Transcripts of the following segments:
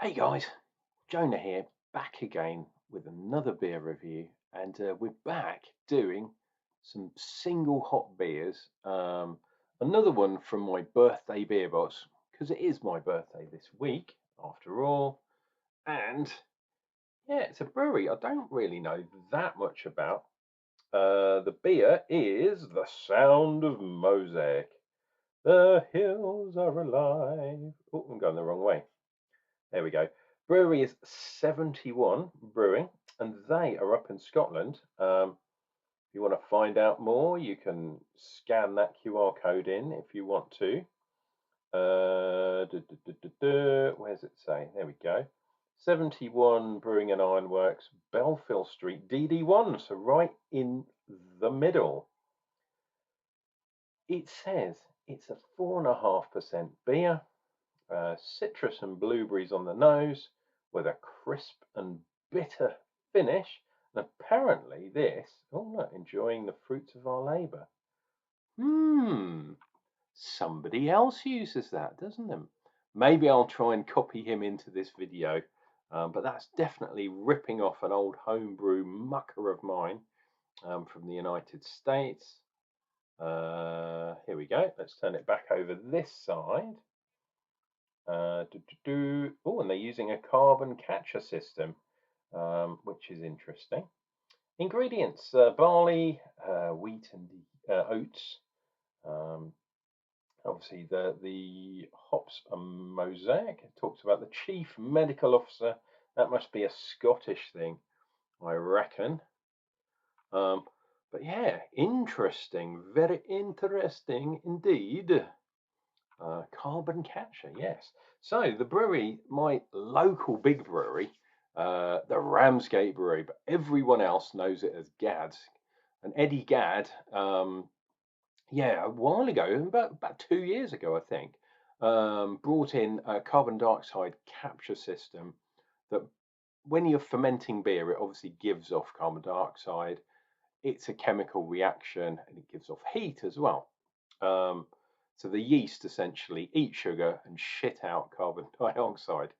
Hey guys, Jonah here, back again with another beer review, and we're back doing some single hop beers. Another one from my birthday beer box because it is my birthday this week, after all. And yeah, it's a brewery I don't really know that much about. The beer is the Sound of Mosaic. The hills are alive. Oh, I'm going the wrong way. There we go. Brewery is 71 Brewing, and they are up in Scotland. If you want to find out more, you can scan that QR code in if you want to. Where's it say? There we go. 71 Brewing and Ironworks, Belfield Street, DD1, so right in the middle. It says it's a 4.5% beer. Citrus and blueberries on the nose with a crisp and bitter finish. And apparently this, oh look, enjoying the fruits of our labour. Somebody else uses that, doesn't it? Maybe I'll try and copy him into this video, but that's definitely ripping off an old homebrew mucker of mine from the United States. Here we go. Let's turn it back over this side. Oh, and they're using a carbon capture system, which is interesting. Ingredients: barley, wheat, and oats. Obviously, the hops mosaic. It talks about the chief medical officer. That must be a Scottish thing, I reckon. But yeah, interesting, very interesting indeed. Carbon capture, yes. So the brewery, my local big brewery, the Ramsgate Brewery, but everyone else knows it as Gadd's. And Eddie Gadd, yeah, a while ago, about 2 years ago, I think, brought in a carbon dioxide capture system that when you're fermenting beer, it obviously gives off carbon dioxide. It's a chemical reaction and it gives off heat as well. So the yeast essentially eat sugar and shit out carbon dioxide.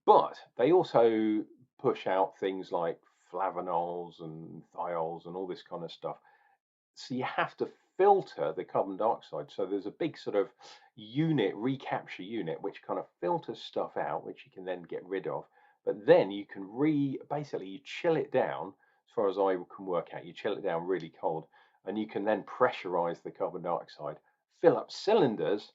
But they also push out things like flavanols and thiols and all this kind of stuff. So you have to filter the carbon dioxide. So there's a big sort of unit, recapture unit, which kind of filters stuff out, which you can then get rid of. But then you can basically you chill it down, as far as I can work out, you chill it down really cold, and you can then pressurize the carbon dioxide, fill up cylinders,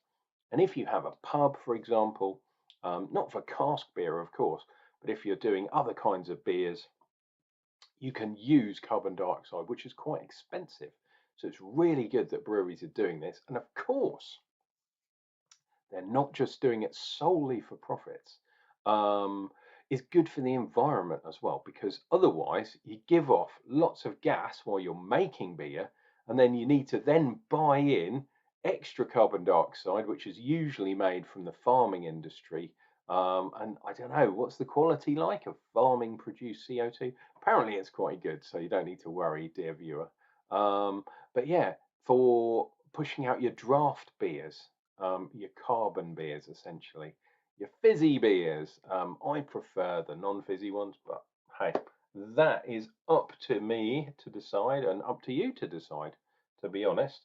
and if you have a pub, for example, not for cask beer, of course, but if you're doing other kinds of beers, you can use carbon dioxide, which is quite expensive. So it's really good that breweries are doing this. And of course, they're not just doing it solely for profits. It's good for the environment as well, because otherwise you give off lots of gas while you're making beer, and then you need to then buy in extra carbon dioxide, which is usually made from the farming industry. And I don't know, what's the quality like of farming produced CO2? Apparently it's quite good, so you don't need to worry, dear viewer. But yeah, for pushing out your draft beers, your carbon beers essentially, your fizzy beers. I prefer the non-fizzy ones, but hey, that is up to me to decide and up to you to decide, to be honest.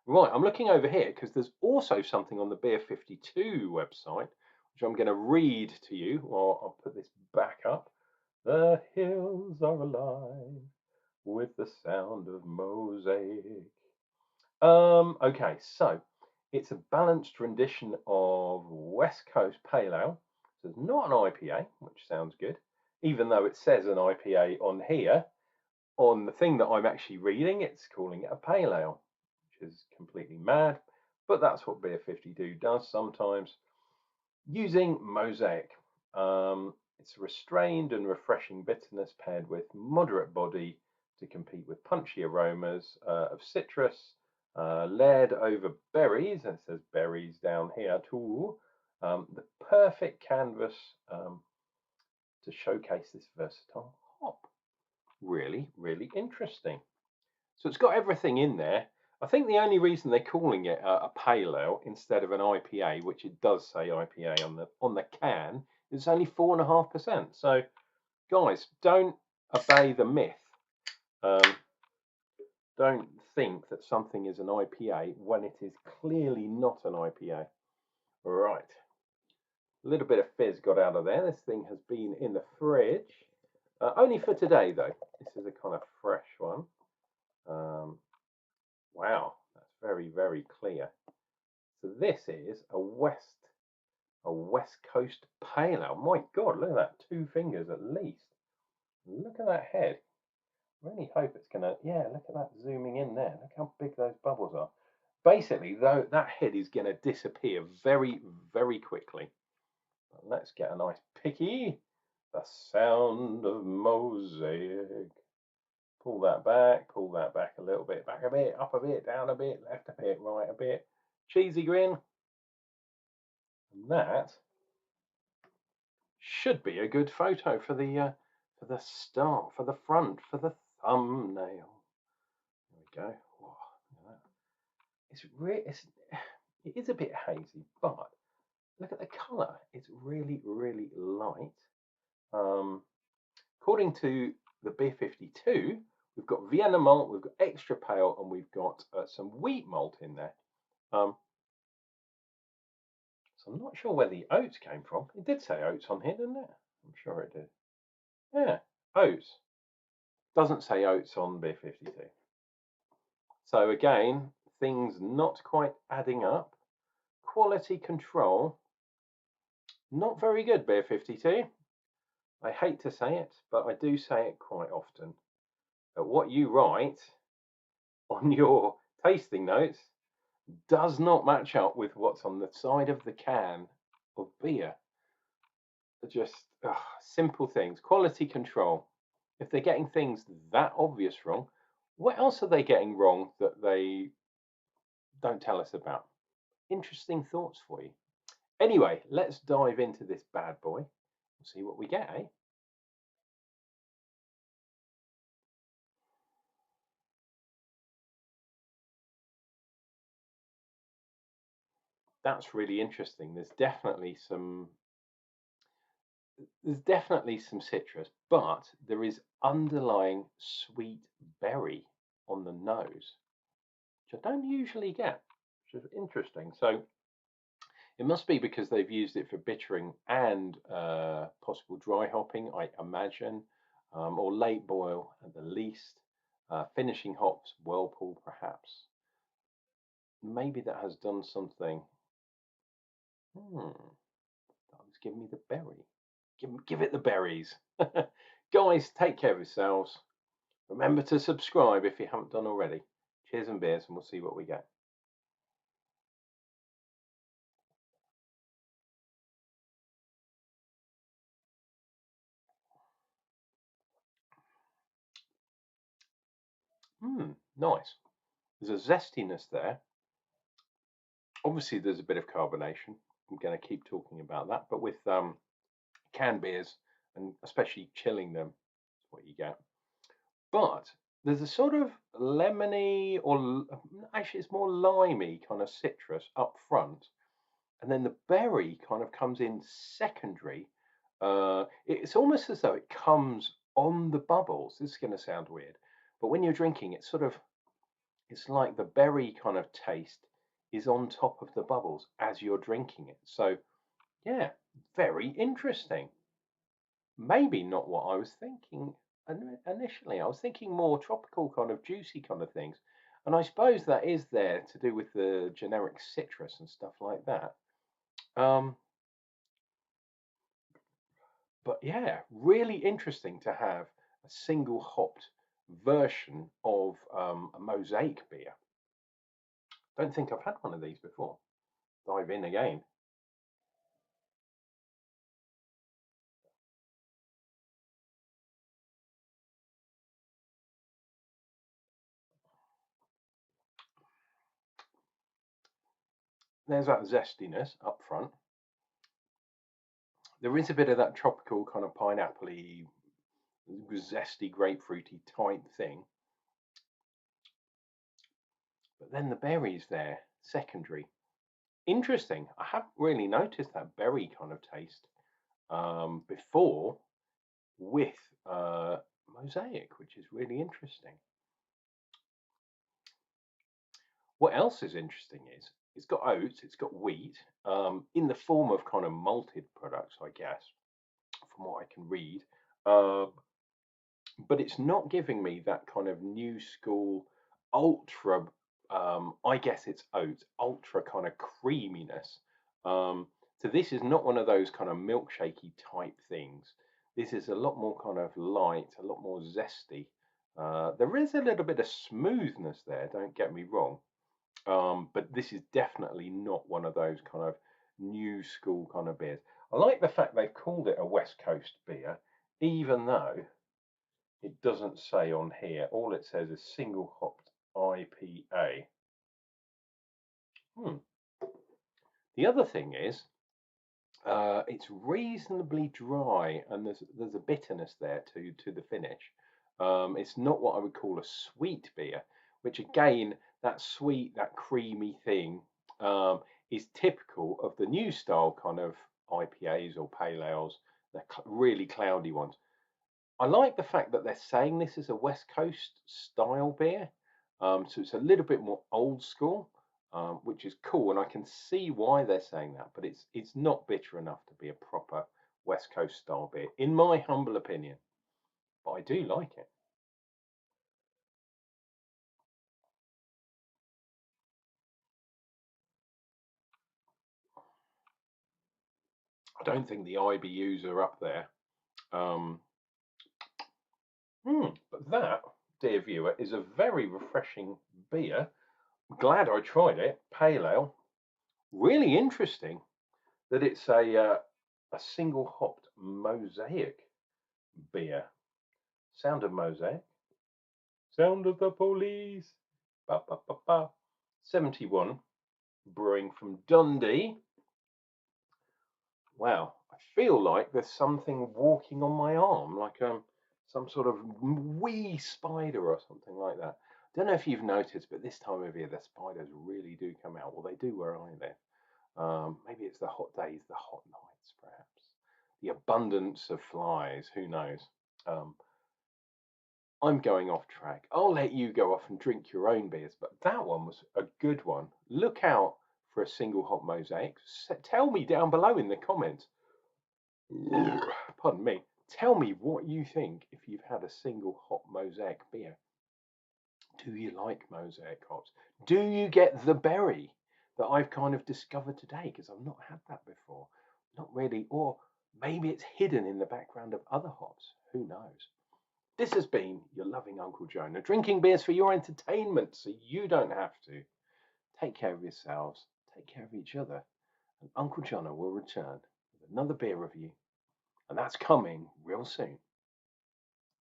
Right, I'm looking over here because there's also something on the Beer 52 website, which I'm going to read to you while I'll put this back up. The hills are alive with the sound of mosaic. Okay, so it's a balanced rendition of West Coast Pale Ale. So it's not an IPA, which sounds good, even though it says an IPA on here. On the thing that I'm actually reading, it's calling it a Pale Ale, which is completely mad, but that's what Beer 52 does sometimes. Using Mosaic. It's restrained and refreshing bitterness paired with moderate body to compete with punchy aromas of citrus, layered over berries, and it says berries down here too. The perfect canvas to showcase this versatile hop. Really, really interesting. So it's got everything in there. I think the only reason they're calling it a pale ale instead of an IPA, which it does say IPA on the can, is only 4.5%. So, guys, don't obey the myth. Um, don't think that something is an IPA when it is clearly not an IPA. Right. A little bit of fizz got out of there. This thing has been in the fridge. Only for today, though. This is a kind of fresh one. Wow, that's very, very clear. So this is a West Coast Pale Ale. My God, look at that, 2 fingers at least. Look at that head. Really hope it's gonna, yeah, look at that zooming in there. Look how big those bubbles are. Basically, though, that head is gonna disappear very, very quickly. But let's get a nice picky. The sound of mosaic. Pull that back a little bit, back a bit, up a bit, down a bit, left a bit, right a bit. Cheesy grin. And that should be a good photo for the start, for the front, for the thumbnail. There we go. Whoa, it is a bit hazy, but look at the colour. It's really, really light. According to the Beer 52, we've got Vienna malt, we've got extra pale, and we've got some wheat malt in there. So I'm not sure where the oats came from. It did say oats on here, didn't it? I'm sure it did. Yeah, oats. Doesn't say oats on Beer 52. So again, things not quite adding up. Quality control, not very good, Beer 52. I hate to say it, but I do say it quite often. That what you write on your tasting notes does not match up with what's on the side of the can of beer. Just simple things. Quality control. If they're getting things that obvious wrong, what else are they getting wrong that they don't tell us about? Interesting thoughts for you. Anyway, let's dive into this bad boy and see what we get, eh? That's really interesting. There's definitely some citrus, but there is underlying sweet berry on the nose, which I don't usually get, which is interesting. So it must be because they've used it for bittering and possible dry hopping, I imagine, or late boil at the least. Finishing hops, whirlpool perhaps. Maybe that has done something. That was giving me the berry. Give it the berries. Guys, take care of yourselves. Remember to subscribe if you haven't done already. Cheers and beers, and we'll see what we get. Nice. There's a zestiness there. Obviously, there's a bit of carbonation. I'm going to keep talking about that, but with canned beers, and especially chilling them, is what you get. But there's a sort of lemony, or actually it's more limey kind of citrus up front, and then the berry kind of comes in secondary. It's almost as though it comes on the bubbles. This is going to sound weird, but when you're drinking, it's like the berry kind of taste is on top of the bubbles as you're drinking it. So yeah, very interesting. Maybe not what I was thinking initially. I was thinking more tropical, kind of juicy kind of things. And I suppose that is there to do with the generic citrus and stuff like that. But yeah, really interesting to have a single hopped version of a mosaic beer. Don't think I've had one of these before. Dive in again. There's that zestiness up front. There is a bit of that tropical kind of pineapple-y, zesty, grapefruity type thing. but then the berries there, secondary. Interesting. I haven't really noticed that berry kind of taste before with Mosaic, which is really interesting. What else is interesting is it's got oats, it's got wheat in the form of kind of malted products, I guess, from what I can read. Um, but it's not giving me that kind of new school ultra. I guess it's oats, ultra kind of creaminess. Um, so this is not one of those kind of milkshakey type things. This is a lot more kind of light, a lot more zesty. There is a little bit of smoothness there. Don't get me wrong. But this is definitely not one of those kind of new school kind of beers. I like the fact they've called it a West Coast beer, even though it doesn't say on here. All it says is single hopped IPA. The other thing is, it's reasonably dry, and there's a bitterness there to the finish. It's not what I would call a sweet beer, which again, that sweet, that creamy thing is typical of the new style kind of IPAs or pale ales, the really cloudy ones. I like the fact that they're saying this is a West Coast style beer, so it's a little bit more old school, which is cool, and I can see why they're saying that. But it's not bitter enough to be a proper West Coast style beer, in my humble opinion. But I do like it. I don't think the IBUs are up there. Um, but that, dear viewer, is a very refreshing beer. Glad I tried it. Pale ale, really interesting that it's a single hopped mosaic beer. Sound of mosaic. Sound of the police. Ba, ba, ba, ba. 71. Brewing from Dundee. Wow, I feel like there's something walking on my arm, like some sort of wee spider or something like that. Don't know if you've noticed, but this time of year the spiders really do come out. Well, they do where I live. Maybe it's the hot days, the hot nights, perhaps. The abundance of flies, who knows? Um, I'm going off track. I'll let you go off and drink your own beers, but that one was a good one. Look out for a single hop mosaic. Tell me down below in the comments. Pardon me. Tell me what you think if you've had a single hop mosaic beer. Do you like mosaic hops? Do you get the berry that I've kind of discovered today? Because I've not had that before. Not really. Or maybe it's hidden in the background of other hops. Who knows? This has been your loving Uncle Jonah, drinking beers for your entertainment so you don't have to. Take care of yourselves, take care of each other, and Uncle Jonah will return with another beer review, and that's coming real soon.